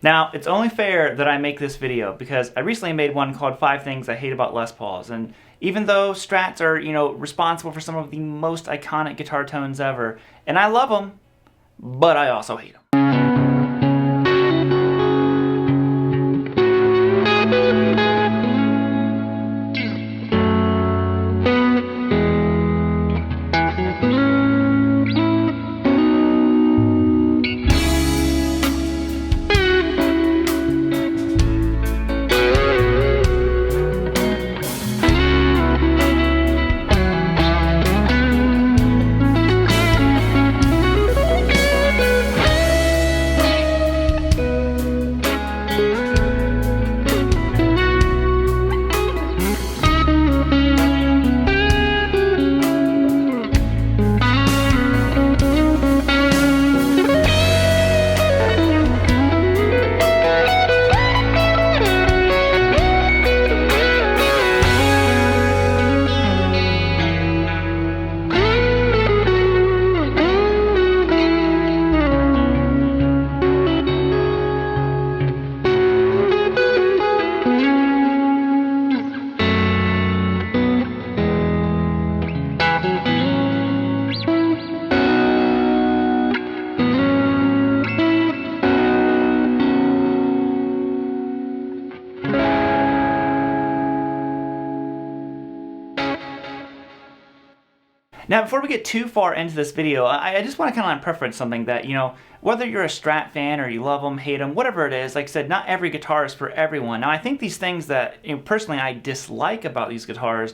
Now, it's only fair that I make this video because I recently made one called 5 Things I Hate About Les Pauls, and even though Strats are, responsible for some of the most iconic guitar tones ever, and I love them, but I also hate them. Now, before we get too far into this video, I just want to kind of preference something that, whether you're a Strat fan or you love them, hate them, whatever it is, like I said, not every guitar is for everyone. Now, I think these things that, personally I dislike about these guitars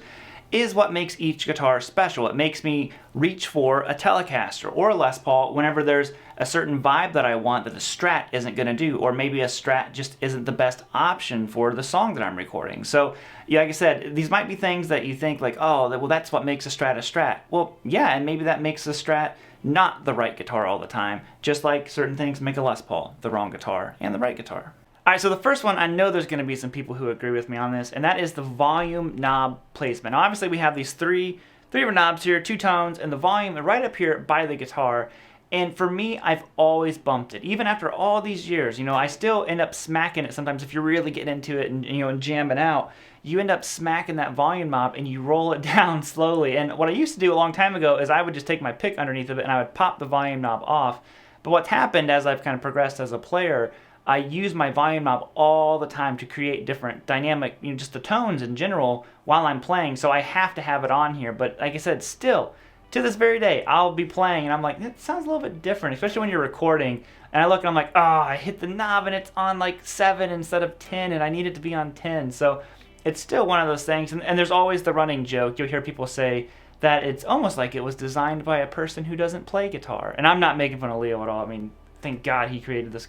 is what makes each guitar special. It makes me reach for a Telecaster or a Les Paul whenever there's a certain vibe that I want that the Strat isn't going to do, or maybe a Strat just isn't the best option for the song that I'm recording. So, yeah, like I said, these might be things that you think like, oh, well, that's what makes a Strat. Well, yeah, and maybe that makes the Strat not the right guitar all the time, just like certain things make a Les Paul the wrong guitar and the right guitar. Alright, so the first one, I know there's going to be some people who agree with me on this, and that is the volume knob placement. Now, obviously, we have these three different knobs here, 2 tones, and the volume right up here by the guitar. And for me, I've always bumped it. Even after all these years, I still end up smacking it sometimes. If you're really getting into it and, and jamming out, you end up smacking that volume knob and you roll it down slowly. And what I used to do a long time ago is I would just take my pick underneath of it and I would pop the volume knob off. But what's happened as I've kind of progressed as a player, I use my volume knob all the time to create different dynamic, just the tones in general while I'm playing. So I have to have it on here. But like I said, still, to this very day, I'll be playing and I'm like, that sounds a little bit different, especially when you're recording. And I look and I'm like, oh, I hit the knob and it's on like 7 instead of 10 and I need it to be on 10. So it's still one of those things. And there's always the running joke. You'll hear people say that it's almost like it was designed by a person who doesn't play guitar. And I'm not making fun of Leo at all. I mean, thank God he created this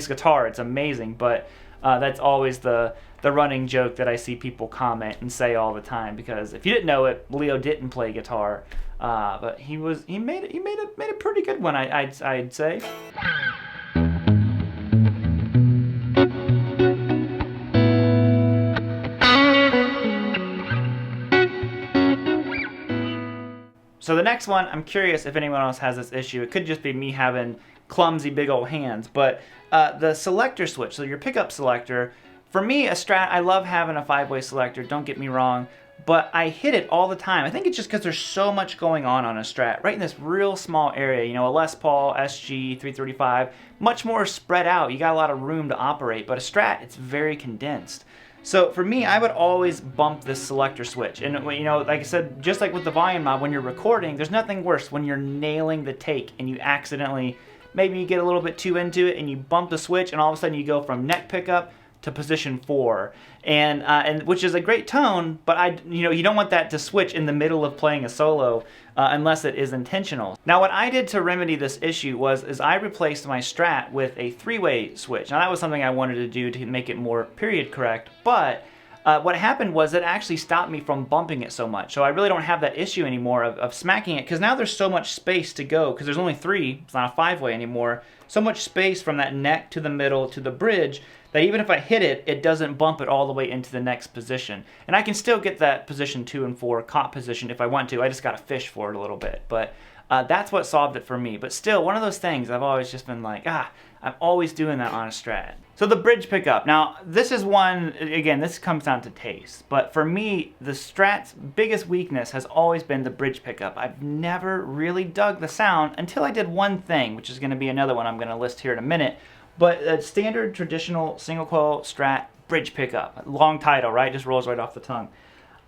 guitar. It's amazing. But that's always the running joke that I see people comment and say all the time. Because if you didn't know it, Leo didn't play guitar. But he made a pretty good one, I'd say. So the next one, I'm curious if anyone else has this issue. It could just be me having clumsy big old hands, but the selector switch, so your pickup selector, for me, a Strat, I love having a 5-way selector, don't get me wrong, but I hit it all the time. I think it's just because there's so much going on a Strat, right in this real small area. A Les Paul, SG, 335, much more spread out. You got a lot of room to operate, but a Strat, it's very condensed. So for me, I would always bump this selector switch. And like I said, just like with the volume knob, when you're recording, there's nothing worse when you're nailing the take and you accidentally, maybe you get a little bit too into it and you bump the switch and all of a sudden you go from neck pickup to position 4, and which is a great tone, but you don't want that to switch in the middle of playing a solo unless it is intentional. Now, what I did to remedy this issue is I replaced my Strat with a 3-way switch. Now, that was something I wanted to do to make it more period correct, but what happened was it actually stopped me from bumping it so much. So I really don't have that issue anymore of smacking it, because now there's so much space to go, because there's only 3, it's not a 5-way anymore, so much space from that neck to the middle to the bridge that even if I hit it, it doesn't bump it all the way into the next position. And I can still get that position 2 and 4 caught position if I want to. I just got to fish for it a little bit. But that's what solved it for me. But still, one of those things I've always just been like, I'm always doing that on a Strat. So the bridge pickup. Now, this is one, again, this comes down to taste. But for me, the Strat's biggest weakness has always been the bridge pickup. I've never really dug the sound until I did one thing, which is going to be another one I'm going to list here in a minute. But a standard, traditional, single coil Strat bridge pickup. Long title, right? Just rolls right off the tongue.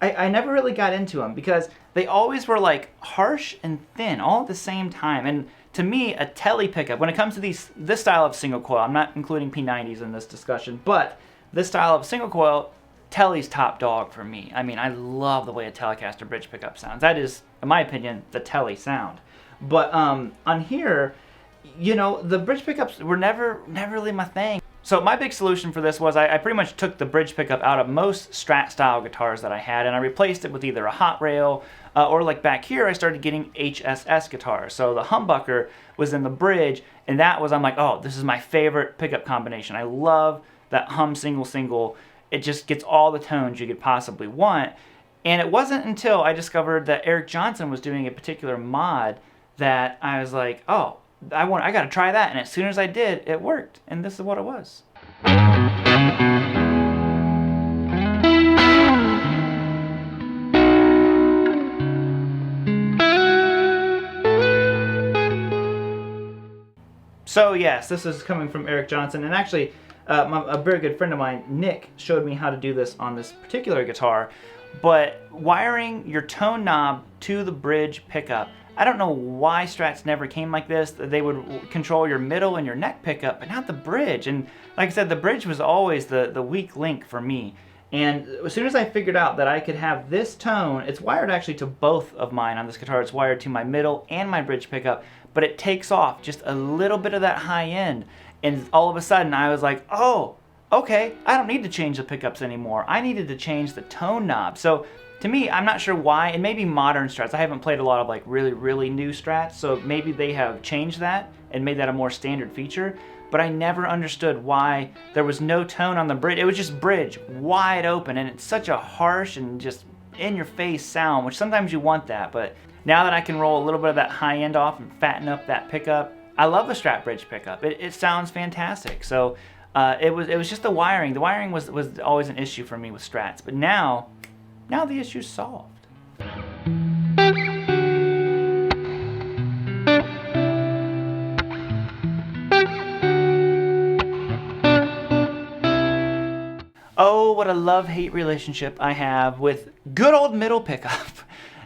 I never really got into them because they always were like harsh and thin all at the same time. And to me, a telly pickup, when it comes to this style of single coil, I'm not including P90s in this discussion, but this style of single coil, telly's top dog for me. I mean, I love the way a Telecaster bridge pickup sounds. That is, in my opinion, the telly sound. But on here, you know, the bridge pickups were never really my thing. So my big solution for this was I pretty much took the bridge pickup out of most Strat style guitars that I had, and I replaced it with either a hot rail or like back here I started getting HSS guitars. So the humbucker was in the bridge, and that was, I'm like, oh, this is my favorite pickup combination. I love that hum single. It just gets all the tones you could possibly want. And it wasn't until I discovered that Eric Johnson was doing a particular mod that I was like, oh, I gotta try that. And as soon as I did, it worked. And this is what it was. So yes, this is coming from Eric Johnson. And actually, a very good friend of mine, Nick, showed me how to do this on this particular guitar. But wiring your tone knob to the bridge pickup, I don't know why Strats never came like this. They would control your middle and your neck pickup, but not the bridge. And like I said, the bridge was always the weak link for me. And as soon as I figured out that I could have this tone, it's wired actually to both of mine on this guitar. It's wired to my middle and my bridge pickup, but it takes off just a little bit of that high end. And all of a sudden I was like, oh, okay, I don't need to change the pickups anymore. I needed to change the tone knob. So to me, I'm not sure why, and maybe modern Strats. I haven't played a lot of like really new Strats, so maybe they have changed that and made that a more standard feature, but I never understood why there was no tone on the bridge. It was just bridge, wide open, and it's such a harsh and just in-your-face sound, which sometimes you want that, but now that I can roll a little bit of that high end off and fatten up that pickup, I love the Strat bridge pickup. It sounds fantastic. So it was just the wiring. The wiring was always an issue for me with Strats, but now the issue's solved. Oh, what a love-hate relationship I have with good old middle pickup.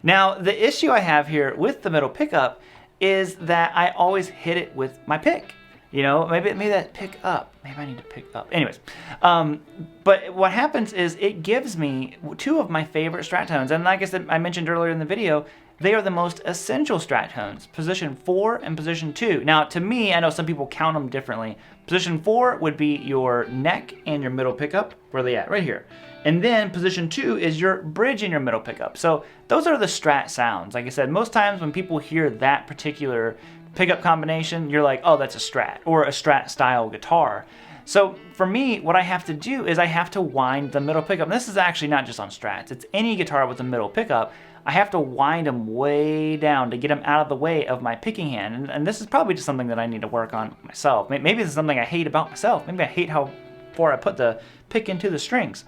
Now, the issue I have here with the middle pickup is that I always hit it with my pick. You know, maybe that pick up. Maybe I need to pick up. Anyways, but what happens is it gives me two of my favorite Strat tones. And like I said, I mentioned earlier in the video, they are the most essential Strat tones, position 4 and position 2. Now, to me, I know some people count them differently. Position 4 would be your neck and your middle pickup. Where are they at? Right here. And then position 2 is your bridge and your middle pickup. So those are the Strat sounds. Like I said, most times when people hear that particular pickup combination, you're like, oh, that's a Strat or a Strat style guitar. So for me, what I have to do is I have to wind the middle pickup. And this is actually not just on Strats. It's any guitar with a middle pickup. I have to wind them way down to get them out of the way of my picking hand. And this is probably just something that I need to work on myself. Maybe this is something I hate about myself. Maybe I hate how far I put the pick into the strings.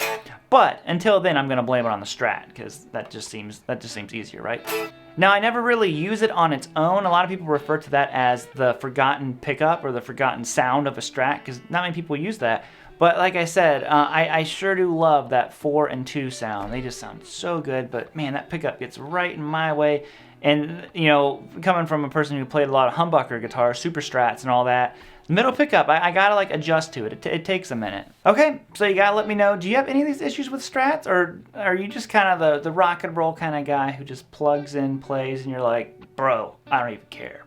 But until then, I'm going to blame it on the Strat because that just seems easier, right? Now, I never really use it on its own. A lot of people refer to that as the forgotten pickup or the forgotten sound of a Strat because not many people use that. But like I said, I sure do love that 4 and 2 sound. They just sound so good, but man, that pickup gets right in my way. And, you know, coming from a person who played a lot of humbucker guitars, super Strats and all that, middle pickup, I gotta like adjust to it. It takes a minute. Okay, so you gotta let me know, do you have any of these issues with Strats, or are you just kind of the rock and roll kind of guy who just plugs in, plays, and you're like, bro, I don't even care.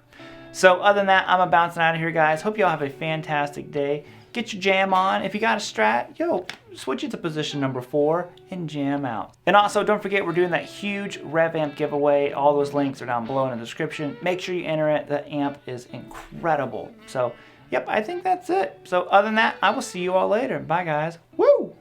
So other than that, I'm bouncing out of here, guys. Hope you all have a fantastic day. Get your jam on. If you got a Strat, yo, switch it to position number 4 and jam out. And also, don't forget, we're doing that huge Rev Amp giveaway. All those links are down below in the description. Make sure you enter it. The amp is incredible. So, yep, I think that's it. So other than that, I will see you all later. Bye, guys. Woo!